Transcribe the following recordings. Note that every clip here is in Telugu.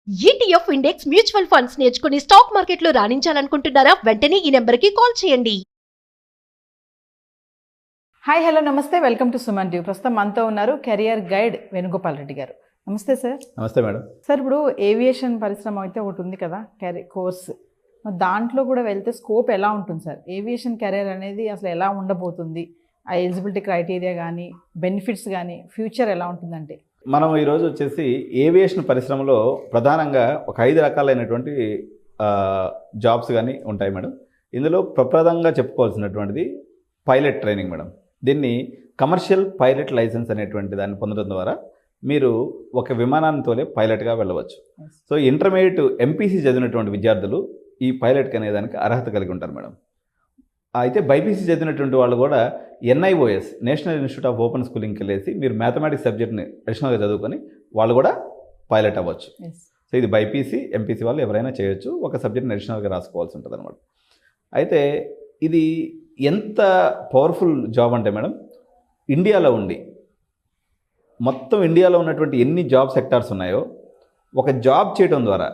ఈటీఎఫ్ ఇండెక్స్ మ్యూచువల్ ఫండ్స్ నేర్చుకుని స్టాక్ మార్కెట్లో రాణించాలనుకుంటున్నారా? వెంటనే ఈ నెంబర్కి కాల్ చేయండి. హాయ్ హలో నమస్తే, వెల్కమ్ టు సుమన్ టీవీ. ప్రస్తుతం మనతో ఉన్నారు కెరియర్ గైడ్ వేణుగోపాల్ రెడ్డి గారు. నమస్తే సార్. నమస్తే మేడం. సార్, ఇప్పుడు ఏవియేషన్ పరిశ్రమ అయితే ఒకటి ఉంది కదా, కోర్స్, దాంట్లో కూడా వెళ్తే స్కోప్ ఎలా ఉంటుంది సార్? ఏవియేషన్ కెరియర్ అనేది అసలు ఎలా ఉండబోతుంది? ఆ ఎలిజిబిలిటీ క్రైటీరియా కానీ, బెనిఫిట్స్ కానీ, ఫ్యూచర్ ఎలా ఉంటుందంటే? మనం ఈరోజు వచ్చేసి ఏవియేషన్ పరిశ్రమలో ప్రధానంగా ఒక 5 రకాలైనటువంటి జాబ్స్ కానీ ఉంటాయి మేడం. ఇందులో ప్రప్రదంగా చెప్పుకోవాల్సినటువంటిది పైలట్ ట్రైనింగ్ మేడం. దీన్ని కమర్షియల్ పైలట్ లైసెన్స్ అనేటువంటి దాన్ని పొందడం ద్వారా మీరు ఒక విమానాన్ని తోలే పైలట్గా వెళ్ళవచ్చు. సో ఇంటర్మీడియట్ ఎంపీసీ చదివినటువంటి విద్యార్థులు ఈ పైలట్కి అనేదానికి అర్హత కలిగి ఉంటారు మేడం. అయితే బైపీసీ చదివినటువంటి వాళ్ళు కూడా NIOS, national institute of open స్కూలింగ్కి వెళ్ళేసి మీరు మ్యాథమెటిక్స్ సబ్జెక్ట్ని అడిషనల్గా చదువుకొని వాళ్ళు కూడా పైలట్ అవ్వచ్చు. సో ఇది బైపీసీ ఎంపీసీ వాళ్ళు ఎవరైనా చేయొచ్చు, ఒక సబ్జెక్ట్ని అడిషనల్గా రాసుకోవాల్సి ఉంటుంది అనమాట. అయితే ఇది ఎంత పవర్ఫుల్ జాబ్ అంటే మేడం, ఇండియాలో ఉండి మొత్తం ఇండియాలో ఉన్నటువంటి ఎన్ని జాబ్ సెక్టార్స్ ఉన్నాయో ఒక జాబ్ చేయడం ద్వారా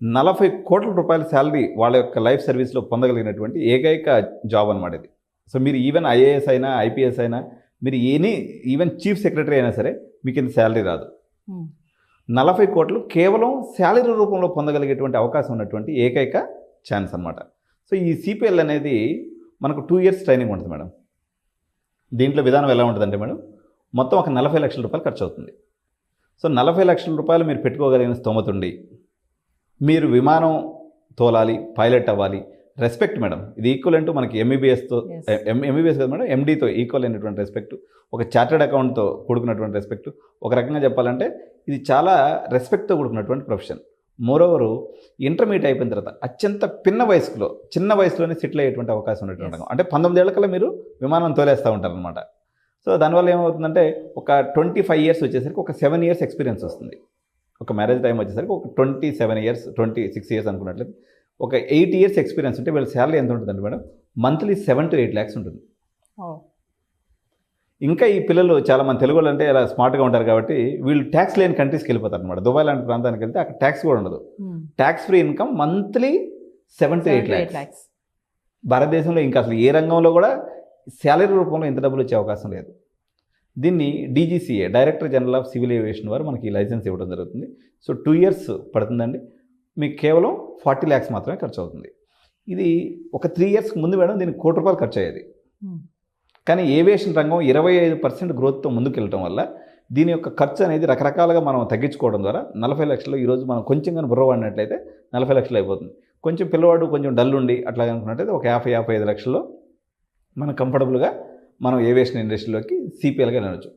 40 కోట్ల రూపాయల శాలరీ వాళ్ళ యొక్క లైఫ్ సర్వీస్లో పొందగలిగినటువంటి ఏకైక జాబ్ అనమాట ఇది. సో మీరు ఈవెన్ ఐఏఎస్ అయినా, ఐపీఎస్ అయినా, మీరు ఈవెన్ చీఫ్ సెక్రటరీ అయినా సరే మీకు ఇంత శాలరీ రాదు. 40 కోట్లు కేవలం శాలరీ రూపంలో పొందగలిగేటువంటి అవకాశం ఉన్నటువంటి ఏకైక ఛాన్స్ అనమాట. సో ఈ సిపిఎల్ అనేది మనకు 2 ఇయర్స్ ట్రైనింగ్ ఉంటుంది మేడం. దీంట్లో విధానం ఎలా ఉంటుందంటే మేడం, మొత్తం ఒక 40 లక్షల రూపాయలు ఖర్చు అవుతుంది. సో 40 లక్షల రూపాయలు మీరు పెట్టుకోగలిగిన స్తోమత ఉండి మీరు విమానం తోలాలి, పైలట్ అవ్వాలి, రెస్పెక్ట్ మేడం. ఇది ఈక్వల్ అంటూ మనకి ఎంబీబీఎస్తో, ఎంబీబీఎస్ కదా మేడం, ఎండీతో ఈక్వల్ అయినటువంటి రెస్పెక్ట్, ఒక చార్టెడ్ అకౌంట్తో కూడుకున్నటువంటి రెస్పెక్ట్. ఒక రకంగా చెప్పాలంటే ఇది చాలా రెస్పెక్ట్తో కూడుకున్నటువంటి ప్రొఫెషన్. మోరోవరు ఇంటర్మీడియట్ అయిపోయిన తర్వాత అత్యంత చిన్న వయసులోనే సెటిల్ అయ్యేటువంటి అవకాశం ఉన్నటువంటి రంగం. అంటే 19 ఏళ్ళకల్లా మీరు విమానం తోలేస్తూ ఉంటారనమాట. సో దానివల్ల ఏమవుతుందంటే ఒక 25 ఇయర్స్ వచ్చేసరికి ఒక 7 ఇయర్స్ ఎక్స్పీరియన్స్ వస్తుంది. ఒక మ్యారేజ్ టైం వచ్చేసరికి ఒక 27 ఇయర్స్, 26 ఇయర్స్ అనుకున్నట్లయితే ఒక 8 ఇయర్స్ ఎక్స్పీరియన్స్ ఉంటే వీళ్ళ శాలరీ ఎంత ఉంటుందండి మేడం? మంత్లీ 7 to 8 lakhs ఉంటుంది. ఇంకా ఈ పిల్లలు చాలా మంది తెలుగు వాళ్ళు అంటే ఇలా స్మార్ట్గా ఉంటారు కాబట్టి వీళ్ళు ట్యాక్స్ లేని కంట్రీస్కి వెళ్ళిపోతారు అనమాట. దుబాయ్ లాంటి ప్రాంతానికి వెళ్తే అక్కడ ట్యాక్స్ కూడా ఉండదు. Tax free income monthly 7 to 8 lakhs. భారతదేశంలో ఇంకా అసలు ఏ రంగంలో కూడా శాలరీ రూపంలో ఇంత డబ్బులు వచ్చే అవకాశం లేదు. దీన్ని DGCA, director general of civil aviation వారు మనకి ఈ లైసెన్స్ ఇవ్వడం జరుగుతుంది. సో 2 ఇయర్స్ పడుతుందండి. మీకు కేవలం 40 lakhs మాత్రమే ఖర్చు అవుతుంది. ఇది ఒక 3 ఇయర్స్కి ముందు మేడం దీనికి ₹1 కోటి ఖర్చు అయ్యేది. కానీ ఏవియేషన్ రంగం 25% గ్రోత్తో ముందుకు వెళ్ళటం వల్ల దీని యొక్క ఖర్చు అనేది రకరకాలుగా మనం తగ్గించుకోవడం ద్వారా 40 లక్షలు ఈరోజు మనం కొంచెం కానీ బుర్రవాడినట్లయితే 40 లక్షలు అయిపోతుంది. కొంచెం పిల్లవాడు కొంచెం డల్ ఉండి అట్లా అనుకున్నట్టయితే ఒక 50-55 లక్షల్లో మనం కంఫర్టబుల్గా మనం ఏవియేషన్ ఇండస్ట్రీలోకి సిపిఎల్గా వెళ్ళవచ్చు.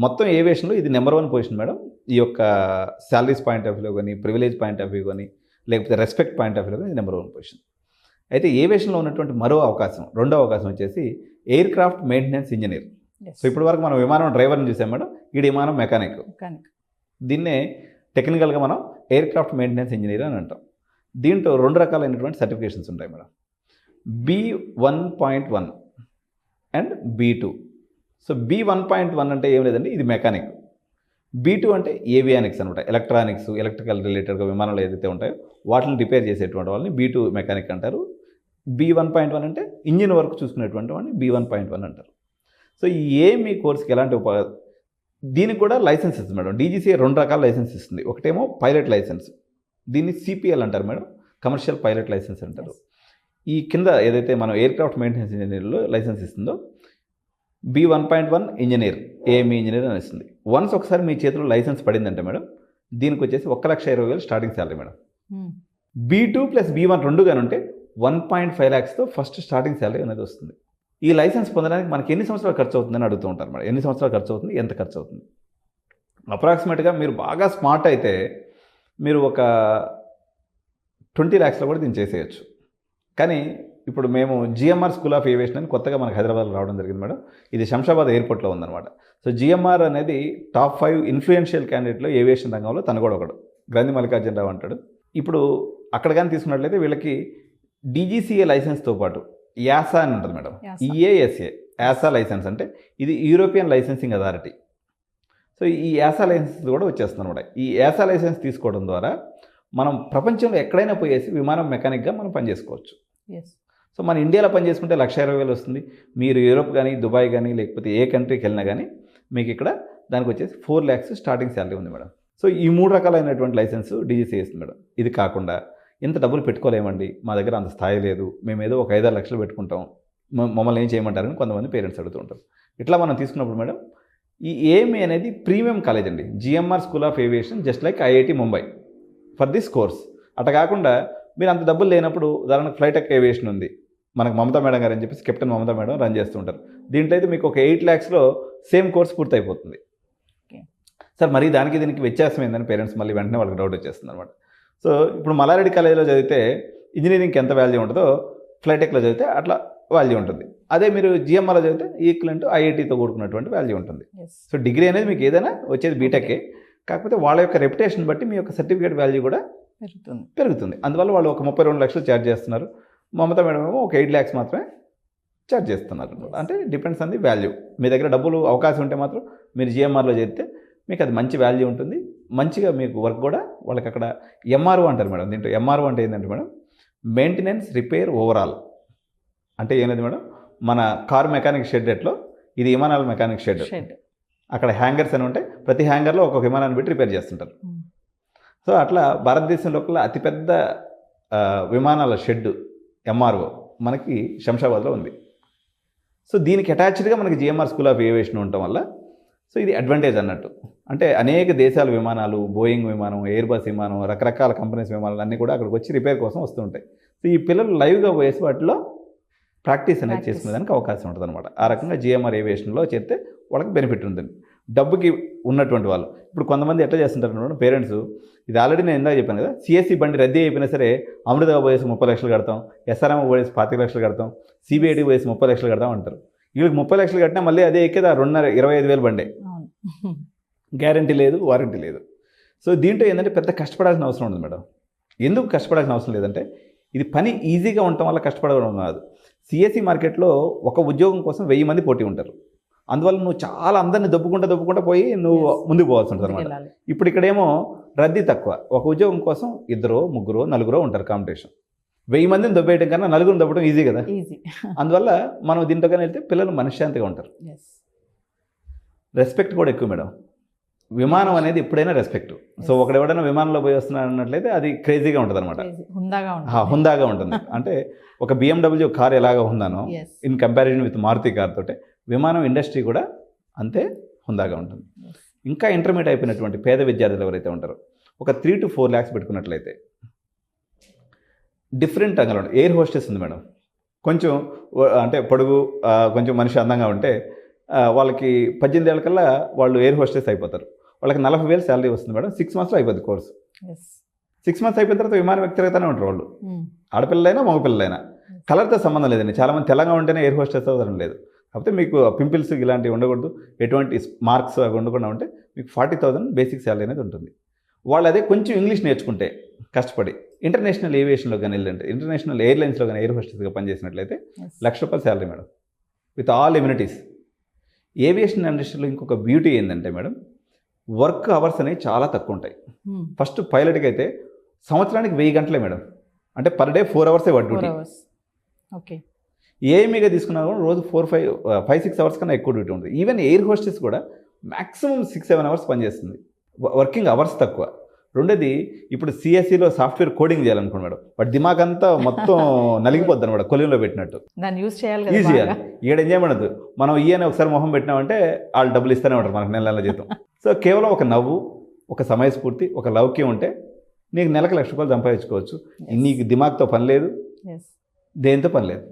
మొత్తం ఏవియేషన్లో ఇది నెంబర్ 1 పొజిషన్ మేడం. ఈ యొక్క శాలరీస్ పాయింట్ ఆఫ్ వ్యూ కానీ, ప్రివిలేజ్ పాయింట్ ఆఫ్ వ్యూ కానీ, లేకపోతే రెస్పెక్ట్ పాయింట్ ఆఫ్ వ్యూ కానీ ఇది నెంబర్ 1 పొజిషన్. అయితే ఏవియేషన్లో ఉన్నటువంటి రెండో అవకాశం వచ్చేసి air craft maintenance engineer. So ఇప్పటి వరకు మనం విమానం డ్రైవర్ని చూసాం మేడం, ఈ విమానం మెకానిక్. దీన్నే టెక్నికల్గా మనం ఎయిర్ క్రాఫ్ట్ మెయింటెనెన్స్ ఇంజనీర్ అని అంటాం. దీంట్లో 2 రకాలైనటువంటి సర్టిఫికేషన్స్ ఉంటాయి madam, B1.1 and B2. So B1.1 అంటే ఏం లేదండి, ఇది మెకానిక్. B2 అంటే ఏవియానిక్స్ అనమాట, ఎలక్ట్రానిక్స్, ఎలక్ట్రికల్ రిలేటెడ్గా విమానాలు ఏదైతే ఉంటాయో వాటిని రిపేర్ చేసేటువంటి వాళ్ళని B2 మెకానిక్ అంటారు. B1.1 అంటే ఇంజిన్ వర్క్ చూసుకునేటువంటి వాడిని B1.1 అంటారు. సో మీ కోర్స్కి ఎలాంటి దీనికి కూడా లైసెన్స్ ఇస్తుంది మేడం. డీజీసీఏ 2 రకాల లైసెన్స్ ఇస్తుంది. ఒకటేమో పైలట్ లైసెన్స్, దీన్ని సిపిఎల్ అంటారు మేడం, కమర్షియల్ పైలట్ లైసెన్స్ అంటారు. ఈ కింద ఏదైతే మనం ఎయిర్ క్రాఫ్ట్ మెయింటెనెన్స్ ఇంజనీర్లో లైసెన్స్ ఇస్తుందో B1.1 ఇంజనీర్, ఏఎంఈ ఇంజనీర్ అని ఇస్తుంది. వన్స్ ఒకసారి మీ చేతిలో లైసెన్స్ పడిందంటే మేడం దీనికి వచ్చేసి 1,20,000 starting salary madam. B2 + B1 2 కానీ ఉంటే 1.5 lakhsతో ఫస్ట్ స్టార్టింగ్ శాలరీ అనేది వస్తుంది. ఈ లైసెన్స్ పొందడానికి మనకి ఎన్ని సంవత్సరాలు ఖర్చు అవుతుందని అడుగుతూ ఉంటారు మేడం. ఎన్ని సంవత్సరాలు ఖర్చు అవుతుంది, ఎంత ఖర్చు అవుతుంది? అప్రాక్సిమేట్గా మీరు బాగా స్మార్ట్ అయితే మీరు ఒక 20 lakhsలో కూడా దీన్ని చేసేయచ్చు. కానీ ఇప్పుడు మేము జిఎంఆర్ స్కూల్ ఆఫ్ ఏవియేషన్ అని కొత్తగా మనకు హైదరాబాద్లో రావడం జరిగింది మేడం. ఇది శంషాబాద్ ఎయిర్పోర్ట్లో ఉందన్నమాట. సో జిఎంఆర్ అనేది టాప్ 5 ఇన్ఫ్లుయెన్షియల్ క్యాండిడేట్లో ఏవియేషన్ రంగంలో తను కూడా ఒకడు, గ్రంథి మల్లికార్జునరావు అంటాడు. ఇప్పుడు అక్కడ కానీ తీసుకున్నట్లయితే వీళ్ళకి డీజీసీఏ లైసెన్స్తో పాటు యాసా అని ఉంటుంది మేడం, ఈఏఎస్ఏ, యాసా లైసెన్స్ అంటే ఇది యూరోపియన్ లైసెన్సింగ్ అథారిటీ. సో ఈ యాసా లైసెన్స్ కూడా వచ్చేస్తుంది అనమాట. ఈ యాసా లైసెన్స్ తీసుకోవడం ద్వారా మనం ప్రపంచంలో ఎక్కడైనా పోయేసి విమానం మెకానిక్గా మనం పనిచేసుకోవచ్చు. ఎస్. సో మన ఇండియాలో పని చేసుకుంటే 1,20,000 వస్తుంది. మీరు యూరోప్ కానీ దుబాయ్ కానీ లేకపోతే ఏ కంట్రీకి వెళ్ళినా కానీ మీకు ఇక్కడ దానికి వచ్చేసి 4 lakhs స్టార్టింగ్ శాలరీ ఉంది మేడం. సో ఈ 3 రకాలైనటువంటి లైసెన్స్ డీజీసీ ఇస్తుంది మేడం. ఇది కాకుండా ఇంత డబ్బులు పెట్టుకోలేమండి, మా దగ్గర అంత స్థాయి లేదు, మేము ఏదో ఒక 5-6 లక్షలు పెట్టుకుంటాం, మమ్మల్ని ఏం చేయమంటారని కొంతమంది పేరెంట్స్ అడుగుతూ ఉంటారు. ఇట్లా మనం తీసుకున్నప్పుడు మేడం ఈ ఏఎంఏ అనేది ప్రీమియం కాలేజ్ అండి. GMR school of aviation just like IIT Mumbai for this course. అట్లా కాకుండా మీరు అంత డబ్బులు లేనప్పుడు ఉదాహరణకు ఫ్లైటెక్ ఏవియేషన్ ఉంది, మనకు మమతా మేడం గారు అని చెప్పేసి కెప్టెన్ మమతా మేడం రన్ చేస్తుంటారు. దీంట్లో అయితే మీకు ఒక 8 lakhsలో సేమ్ కోర్స్ పూర్తి అయిపోతుంది. సార్ మరి దానికి దీనికి వ్యత్యాసం ఏందని పేరెంట్స్ మళ్ళీ వెంటనే వాళ్ళకి డౌట్ వచ్చేస్తుంది అనమాట. సో ఇప్పుడు మల్లారెడ్డి కాలేజీలో చదివితే ఇంజనీరింగ్కి ఎంత వాల్యూ ఉంటుందో ఫ్లైటెక్లో చదివితే అట్లా వాల్యూ ఉంటుంది. అదే మీరు జిఎంఆర్లో చదివితే ఈక్వలెంట్ ఐఐటీతో కూడుకున్నటువంటి వాల్యూ ఉంటుంది. సో డిగ్రీ అనేది మీకు ఏదైనా వచ్చేది బీటెక్కే, కాకపోతే వాళ్ళ యొక్క రెప్యుటేషన్ బట్టి మీ యొక్క సర్టిఫికేట్ వాల్యూ కూడా పెరుగుతుంది. అందువల్ల వాళ్ళు ఒక 32 లక్షలు ఛార్జ్ చేస్తున్నారు. మమతా మేడం ఏమో ఒక 8 lakhs మాత్రమే ఛార్జ్ చేస్తున్నారు. అంటే డిపెండ్స్ ఆన్ ది వాల్యూ. మీ దగ్గర డబ్బులు అవకాశం ఉంటే మాత్రం మీరు జిఎంఆర్లో చేస్తే మీకు అది మంచి వాల్యూ ఉంటుంది, మంచిగా మీకు వర్క్ కూడా వాళ్ళకి అక్కడ ఎంఆర్ఓ అంటారు మేడం. దీంట్లో ఎంఆర్ఓ అంటే ఏంటంటే మేడం మెయింటెనెన్స్ రిపేర్ ఓవరాల్ అంటే ఏంటంటే మేడం మన కార్ మెకానిక్ షెడ్ ఎట్లో ఇది విమానాల మెకానిక్ షెడ్. అక్కడ హ్యాంగర్స్ అని ఉంటాయి, ప్రతి హ్యాంగర్లో ఒక్కొక్క విమానాన్ని పెట్టి రిపేర్ చేస్తుంటారు. సో అట్లా భారతదేశం లోపల అతిపెద్ద విమానాల షెడ్ ఎంఆర్ఓ మనకి శంషాబాద్లో ఉంది. సో దీనికి అటాచ్డ్గా మనకి జిఎంఆర్ స్కూల్ ఆఫ్ ఏవియేషన్ ఉండటం వల్ల సో ఇది అడ్వాంటేజ్ అన్నట్టు. అంటే అనేక దేశాల విమానాలు, బోయింగ్ విమానం, ఎయిర్ బస్ విమానం, రకరకాల కంపెనీస్ విమానాలు అన్నీ కూడా అక్కడికి వచ్చి రిపేర్ కోసం వస్తూ ఉంటాయి. సో ఈ పిల్లలు లైవ్గా పోయేసి వాటిలో ప్రాక్టీస్ అనేది చేసుకునేదానికి అవకాశం ఉంటుంది అనమాట. ఆ రకంగా జిఎంఆర్ ఏవియేషన్లో చేస్తే వాళ్ళకి బెనిఫిట్ ఉంటుంది. డబ్బుకి ఉన్నటువంటి వాళ్ళు ఇప్పుడు కొంతమంది ఎట్లా చేస్తుంటారు పేరెంట్స్, ఇది ఆల్రెడీ నేను ఇందాక చెప్పాను కదా, సిఎస్సి బండి రద్దీ అయిపోయినా సరే అమృతగా పోయేసి 30 లక్షలు కడతాం, ఎస్ఆర్ఎం పోయేసి 25 లక్షలు కడతాం, సిబిఐడి పోయేసి 30 లక్షలు కడతాం అంటారు. వీళ్ళకి 30 లక్షలు కట్టినా మళ్ళీ అదే ఎక్కేది 25,000 బండే, గ్యారంటీ లేదు, వారంటీ లేదు. సో దీంట్లో ఏంటంటే పెద్ద కష్టపడాల్సిన అవసరం ఉండదు మేడం. ఎందుకు కష్టపడాల్సిన అవసరం లేదంటే ఇది పని ఈజీగా ఉండటం వల్ల కష్టపడడం కాదు. సిఎస్సి మార్కెట్లో ఒక ఉద్యోగం కోసం 1000 మంది పోటీ ఉంటారు. అందువల్ల నువ్వు చాలా అందరిని దొబ్బుకుంటా పోయి నువ్వు ముందుకు పోవాల్సి ఉంటుంది అనమాట. ఇప్పుడు ఇక్కడేమో రద్దీ తక్కువ, ఒక ఉద్యోగం కోసం 2, 3, 4 ఉంటారు కాంపిటీషన్. 1000 మందిని దొబ్బేయడం కన్నా 9 దొబ్బడం ఈజీ కదా. అందువల్ల మనం దీంతో కానీ వెళ్తే పిల్లలు మనశ్శాంతిగా ఉంటారు. రెస్పెక్ట్ కూడా ఎక్కువ మేడం. విమానం అనేది ఎప్పుడైనా రెస్పెక్ట్. సో ఒకడెవడైనా విమానంలో పోయి వస్తున్నాడు అన్నట్లయితే అది క్రేజీగా ఉంటుంది అనమాట, హుందాగా ఉంటుంది. అంటే ఒక BMW కార్ ఎలాగా ఉందానో in comparison with Maruti car తోటే విమానం ఇండస్ట్రీ కూడా అంతే హుందాగా ఉంటుంది. ఇంకా ఇంటర్మీడియట్ అయిపోయినటువంటి పేద విద్యార్థులు ఎవరైతే ఉంటారో ఒక 3 to 4 lakhs పెట్టుకున్నట్లయితే డిఫరెంట్ రంగాలు ఉంటాయి. ఎయిర్ హోస్టెస్ ఉంది మేడం, కొంచెం అంటే పొడుగు, కొంచెం మనిషి అందంగా ఉంటే వాళ్ళకి 18 ఏళ్ళ కల్లా వాళ్ళు ఎయిర్ హోస్టెస్ అయిపోతారు. వాళ్ళకి 40,000 శాలరీ వస్తుంది మేడం. 6 monthsలో అయిపోద్ది కోర్సు. 6 months అయిపోయిన తర్వాత విమానం వ్యక్తిగతనే ఉంటారు వాళ్ళు, ఆడపిల్లలైనా మగపిల్లలైనా. కలర్తో సంబంధం లేదండి. చాలామంది తెలంగాణ ఉంటేనే ఎయిర్ హోస్టెస్ అవసరం లేదు. కాకపోతే మీకు పింపుల్స్ ఇలాంటివి ఉండకూడదు, ఎటువంటి మార్క్స్ అవి ఉండకుండా ఉంటే మీకు 40,000 బేసిక్ శాలరీ అనేది ఉంటుంది. వాళ్ళు అదే కొంచెం ఇంగ్లీష్ నేర్చుకుంటే కష్టపడి ఇంటర్నేషనల్ ఏవియేషన్లో కానీ వెళ్ళండి, ఇంటర్నేషనల్ ఎయిర్లైన్స్లో కానీ ఎయిర్ హోస్టెస్గా పనిచేసినట్లయితే ₹1,00,000 salary madam, with all amenities. Aviation ఇండస్ట్రీలో ఇంకొక బ్యూటీ ఏంటంటే మేడం వర్క్ అవర్స్ అనేవి చాలా తక్కువ ఉంటాయి. ఫస్ట్ పైలట్కి అయితే సంవత్సరానికి 1000 గంటలే మేడం, అంటే per day 4 hours work duty. Okay. ఏఎంఈగా తీసుకున్నా కూడా రోజు 5-6 hours కన్నా ఎక్కువ డ్యూటీ ఉంటుంది. ఈవెన్ ఎయిర్ హోస్టెస్ కూడా మ్యాక్సిమం 6-7 hours పనిచేస్తుంది. వర్కింగ్ అవర్స్ తక్కువ. రెండోది ఇప్పుడు సిఎస్సిలో సాఫ్ట్వేర్ కోడింగ్ చేయాలనుకోండి మేడం, వాటి దిమాగ్ అంతా మొత్తం నలిగిపోద్ది అనమాట, కొలింలో పెట్టినట్టు. దాన్ని యూజ్ చేయాలి, ఈజీ చేయాలి. ఈడ ఎంజాయ్ ఉండదు. మనం ఈయన ఒకసారి మొహం పెట్టినామంటే వాళ్ళు డబ్బులు ఇస్తూనే ఉంటారు మనకు నెల జీతం. సో కేవలం ఒక నవ్వు, ఒక సమయస్ఫూర్తి, ఒక లౌక్యం ఉంటే నీకు నెలకు ₹1,00,000 సంపాదించుకోవచ్చు. నీకు దిమాగ్తో పని లేదు, దేంతో పని లేదు,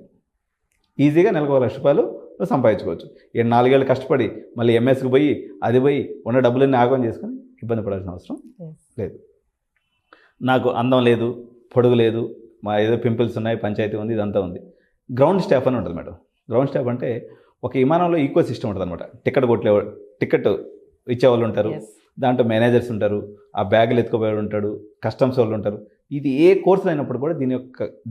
ఈజీగా నెలకు ₹1,00,000 నువ్వు సంపాదించుకోవచ్చు. 4 ఏళ్ళు కష్టపడి మళ్ళీ ఎంఎస్కి పోయి అది పోయి ఉన్న డబ్బులన్నీ ఆగం చేసుకొని ఇబ్బంది పడాల్సిన అవసరం లేదు. నాకు అందం లేదు, పొడుగు లేదు, మా ఏదో పింపుల్స్ ఉన్నాయి, పంచాయతీ ఉంది, ఇదంతా ఉంది. గ్రౌండ్ స్టాఫ్ అని ఉంటుంది మేడం. గ్రౌండ్ స్టాఫ్ అంటే ఒక విమానంలో ఈకో సిస్టమ్ ఉంటుంది అనమాట. టికెట్ ఇచ్చేవాళ్ళు ఉంటారు, దాంట్లో మేనేజర్స్ ఉంటారు, ఆ బ్యాగులు ఎత్తుకోబోయేవాడు ఉంటాడు, కస్టమ్స్ వాళ్ళు ఉంటారు. ఇది ఏ కోర్సులు అయినప్పుడు కూడా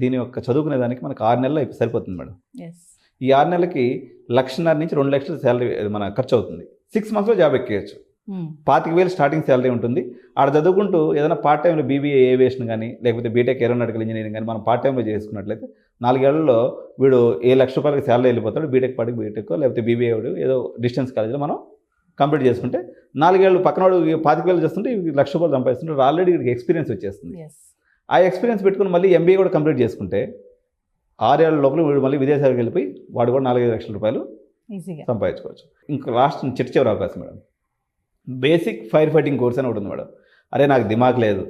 దీని యొక్క చదువుకునే దానికి మనకు 6 నెలలు సరిపోతుంది మేడం. ఈ 6 నెలలకి 1,50,000 నుంచి 2 లక్షల శాలరీ మన ఖర్చు అవుతుంది. 6 monthsలో జాబ్ ఎక్కేయచ్చు. 25,000 స్టార్టింగ్ శాలరీ ఉంటుంది. ఆడ చదువుకుంటూ ఏదైనా పార్ట్ టైంలో బీబీఏ ఏవియేషన్ కానీ లేకపోతే బీటెక్ ఏరోనాటికల్ ఇంజనీరింగ్ కానీ మనం పార్ట్ టైంలో చేసుకున్నట్లయితే 4 ఏళ్లలో వీడు ₹1,00,000 శాలరీ వెళ్ళిపోతాడు. బీటెక్ పాటికి బీటెక్ లేకపోతే బీబీఏ ఏదో డిస్టెన్స్ కాలేజీలో మనం కంప్లీట్ చేసుకుంటే 4 ఏళ్ళు పక్కనోడు 25,000 చేస్తుంటే ₹1,00,000 సంపాదిస్తుంటే ఆల్రెడీ వీడికి ఎక్స్పీరియన్స్ వచ్చేస్తుంది. ఆ ఎక్స్పీరియన్స్ పెట్టుకుని మళ్ళీ ఎంబీఏ కూడా కంప్లీట్ చేసుకుంటే 6 ఏళ్ల లోపల వీడు మళ్ళీ విదేశాలకు వెళ్ళిపోయి వాడు కూడా ₹4-5 లక్షల ఈజీగా సంపాదించుకోవచ్చు. ఇంకా లాస్ట్ చివరి అవకాశం madam, basic fire fighting course అని ఒకటి ఉంది మేడం. అరే నాకు దిమాగ్ లేదు,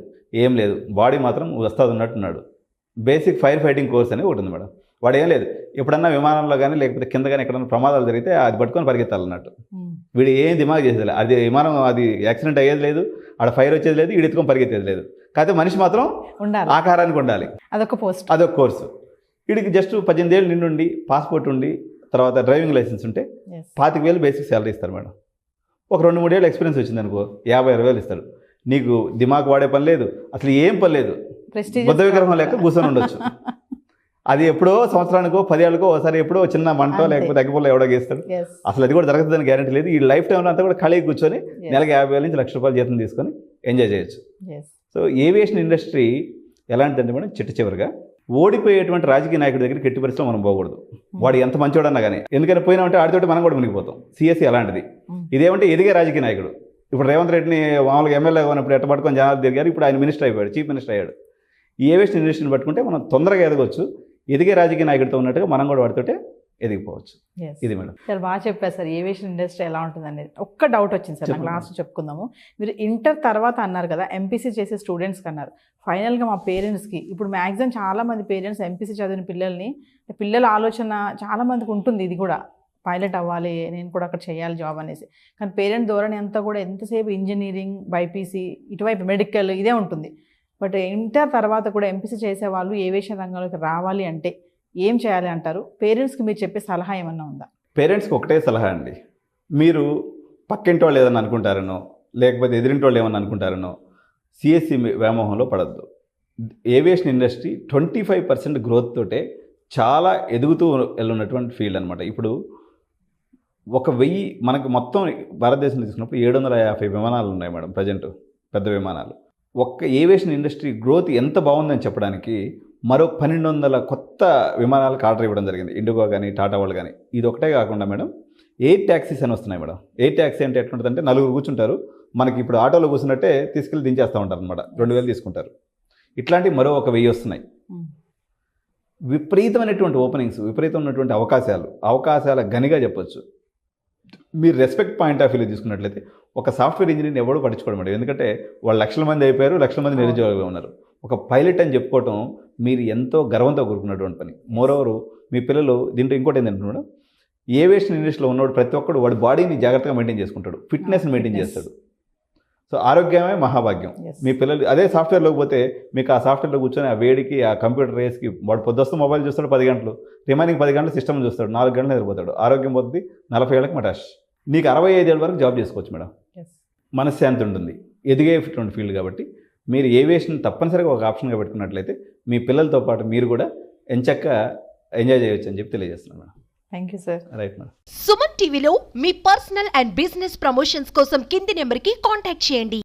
ఏం లేదు, బాడీ మాత్రం వస్తుంది ఉన్నట్టున్నాడు. బేసిక్ ఫైర్ ఫైటింగ్ కోర్స్ అని ఒకటి ఉంది మేడం. వాడు ఏం లేదు, ఎప్పుడన్నా విమానంలో కానీ లేకపోతే కింద కానీ ఎక్కడన్నా ప్రమాదాలు జరిగితే అది పట్టుకొని పరిగెత్తాలన్నట్టు. వీడు ఏం దిమాగ్ చేసేది, అది విమానం అది యాక్సిడెంట్ అయ్యేది లేదు, ఆడ ఫైర్ వచ్చేది లేదు, వీడు ఎత్తుకొని పరిగెత్తేది లేదు. కాకపోతే మనిషి మాత్రం ఉండాలి, ఆకారానికి ఉండాలి. అదొక కోర్సు. వీడికి జస్ట్ 18 ఏళ్ళు నిండి పాస్పోర్ట్ ఉండి తర్వాత డ్రైవింగ్ లైసెన్స్ ఉంటే 25,000 బేసిక్ శాలరీ ఇస్తారు మేడం. ఒక 2-3 ఏళ్ళు ఎక్స్పీరియన్స్ వచ్చింది అనుకో 50-60 ఇస్తాడు. నీకు దిమాగ్ వాడే పని లేదు, అసలు ఏం పని లేదు, బుద్ధ విగ్రహం లేక కూర్చొని ఉండొచ్చు. అది ఎప్పుడో సంవత్సరానికో 10 ఏళ్ళకో ఒకసారి ఎప్పుడో చిన్న మంటో లేకపోతే అగ్గిపుల్ల ఎవడో గీస్తాడు. అసలు అది కూడా జరగదని గ్యారెంటీ లేదు. ఈ లైఫ్ టైంలో అంతా కూడా ఖాళీ కూర్చొని నెలకు 50,000 నుంచి ₹1,00,000 జీతం తీసుకొని ఎంజాయ్ చేయొచ్చు. సో ఏవియేషన్ ఇండస్ట్రీ ఎలాంటిదంటే మేడం, చివరిగా ఓడిపోయేటువంటి రాజకీయ నాయకుడి దగ్గరికి ఎట్టి పరిస్థితుల్లో మనం పోకూడదు. వాడు ఎంత మంచివాడన్నా కానీ, ఎందుకని పోయినామంటే ఆడితోటి మనం కూడా మునిగిపోతాం. సిఎస్సి అలాంటిది. ఇదేమంటే ఎదిగే రాజకీయ నాయకుడు. ఇప్పుడు రేవంత్ రెడ్డిని మామూలుగా ఎమ్మెల్యే ఉన్నప్పుడు ఎట్ట పట్టుకొని జనాలు తిరిగారు, ఇప్పుడు ఆయన మినిస్టర్ అయిపోయాడు, చీఫ్ మినిస్టర్ అయ్యాడు. ఈ ఏవియేషన్ ఇండస్ట్రీని పట్టుకుంటే మనం తొందరగా ఎదగొచ్చు. ఎదిగే రాజకీయ నాయకుడితో ఉన్నట్టుగా మనం కూడా వాడితోటే ఎదిగిపోవచ్చు. ఇది మేడం. సార్ బాగా చెప్పారు సార్, ఏవియేషన్ ఇండస్ట్రీ ఎలా ఉంటుంది అనేది. ఒక్క డౌట్ వచ్చింది సార్ నాకు, లాస్ట్ చెప్పుకుందాము. మీరు ఇంటర్ తర్వాత అన్నారు కదా ఎంపీసీ చేసే స్టూడెంట్స్కి అన్నారు. ఫైనల్గా మా పేరెంట్స్కి ఇప్పుడు మ్యాక్సిమం చాలామంది పేరెంట్స్ ఎంపీసీ చదివిన పిల్లల ఆలోచన చాలామందికి ఉంటుంది, ఇది కూడా పైలట్ అవ్వాలి, నేను కూడా అక్కడ చేయాలి జాబ్ అనేసి. కానీ పేరెంట్ ధోరణి అంతా కూడా ఎంతసేపు ఇంజనీరింగ్, బైపీసీ, ఇటువైపు మెడికల్ ఇదే ఉంటుంది. బట్ ఇంటర్ తర్వాత కూడా ఎంపీసీ చేసే వాళ్ళు ఏవియేషన్ రంగంలోకి రావాలి అంటే ఏం చేయాలి అంటారు? పేరెంట్స్కి మీరు చెప్పే సలహా ఏమన్నా ఉందా? పేరెంట్స్కి ఒకటే సలహా అండి, మీరు పక్కింటి వాళ్ళు ఏదన్నా అనుకుంటారనో లేకపోతే ఎదిరింటి వాళ్ళు ఏమన్నా అనుకుంటారనో సిఎస్సి వ్యామోహంలో పడద్దు. ఏవియేషన్ ఇండస్ట్రీ 25% గ్రోత్ తోటే చాలా ఎదుగుతూ వెళ్ళున్నటువంటి ఫీల్డ్ అనమాట. ఇప్పుడు 1,000 మనకు మొత్తం భారతదేశంలో తీసుకున్నప్పుడు 750 విమానాలు ఉన్నాయి మేడం ప్రజెంట్, పెద్ద విమానాలు. ఒక్క ఏవియేషన్ ఇండస్ట్రీ గ్రోత్ ఎంత బాగుందని చెప్పడానికి మరో 1,200 కొత్త విమానాలకు ఆర్డర్ ఇవ్వడం జరిగింది, ఇండిగో కానీ టాటా వాళ్ళు కానీ. ఇది ఒకటే కాకుండా మేడం ఎయిర్ ట్యాక్సీస్ అని వస్తున్నాయి మేడం. ఎయిర్ ట్యాక్సీ అంటే ఎట్లుంటుందంటే 4 కూర్చుంటారు, మనకి ఇప్పుడు ఆటోలో కూర్చున్నట్టే తీసుకెళ్ళి దించేస్తూ ఉంటారు అనమాట, 2,000 తీసుకుంటారు. ఇట్లాంటివి మరో 1,000 వస్తున్నాయి. విపరీతమైనటువంటి ఓపెనింగ్స్, విపరీతమైనటువంటి అవకాశాల గనిగా చెప్పొచ్చు. మీరు రెస్పెక్ట్ పాయింట్ ఆఫ్ వ్యూలో తీసుకున్నట్లయితే ఒక సాఫ్ట్వేర్ ఇంజనీర్ని ఎవడో పట్టించుకోవడం మేడం, ఎందుకంటే వాళ్ళు 1,00,000 మంది అయిపోయారు, 1,00,000 మంది నిరుద్యోగులుగా ఉన్నారు. ఒక పైలట్ అని చెప్పుకోవటం మీరు ఎంతో గర్వంతో కూరుకున్నటువంటి పని. మోరోవరు మీ పిల్లలు దీంట్లో ఇంకోటి ఏంటంటే మేడం, ఏవియేషన్ ఇండస్ట్రీలో ఉన్నవాడు ప్రతి ఒక్కడు వాడి బాడీని జాగ్రత్తగా మెయింటైన్ చేసుకుంటాడు, ఫిట్నెస్ని మెయింటైన్ చేస్తాడు. సో ఆరోగ్యమే మహాభాగ్యం. మీ పిల్లలు అదే సాఫ్ట్వేర్లోకి పోతే మీకు ఆ సాఫ్ట్వేర్లో కూర్చొని ఆ వేడికి ఆ కంప్యూటర్ రేస్కి వాడు పొద్దుస్తూ మొబైల్ చూస్తాడు 10 గంటలు, రిమైనింగ్ 10 గంటలు సిస్టమ్ చూస్తాడు, 4 గంటలు నిద్రపోతాడు, ఆరోగ్యం పోతుంది, 40 ఏళ్ళకి మటాష్. నీకు 65 ఏళ్ళ వరకు జాబ్ చేసుకోవచ్చు మేడం, మనశ్శాంతి ఉంటుంది, ఎదిగేటువంటి ఫీల్డ్. కాబట్టి మీరు ఏవియేషన్ తప్పనిసరిగా ఒక ఆప్షన్గా పెట్టుకున్నట్లయితే మీ పిల్లలతో పాటు మీరు కూడా ఎంచక్కా ఎంజాయ్ చేయొచ్చు అని చెప్పి తెలియజేస్తున్నాను madam. Thank you sir. Right madam. Suman టీవీలో మీ పర్సనల్ అండ్ బిజినెస్ ప్రమోషన్స్ కోసం కింది నెంబర్కి కాంటాక్ట్ చేయండి.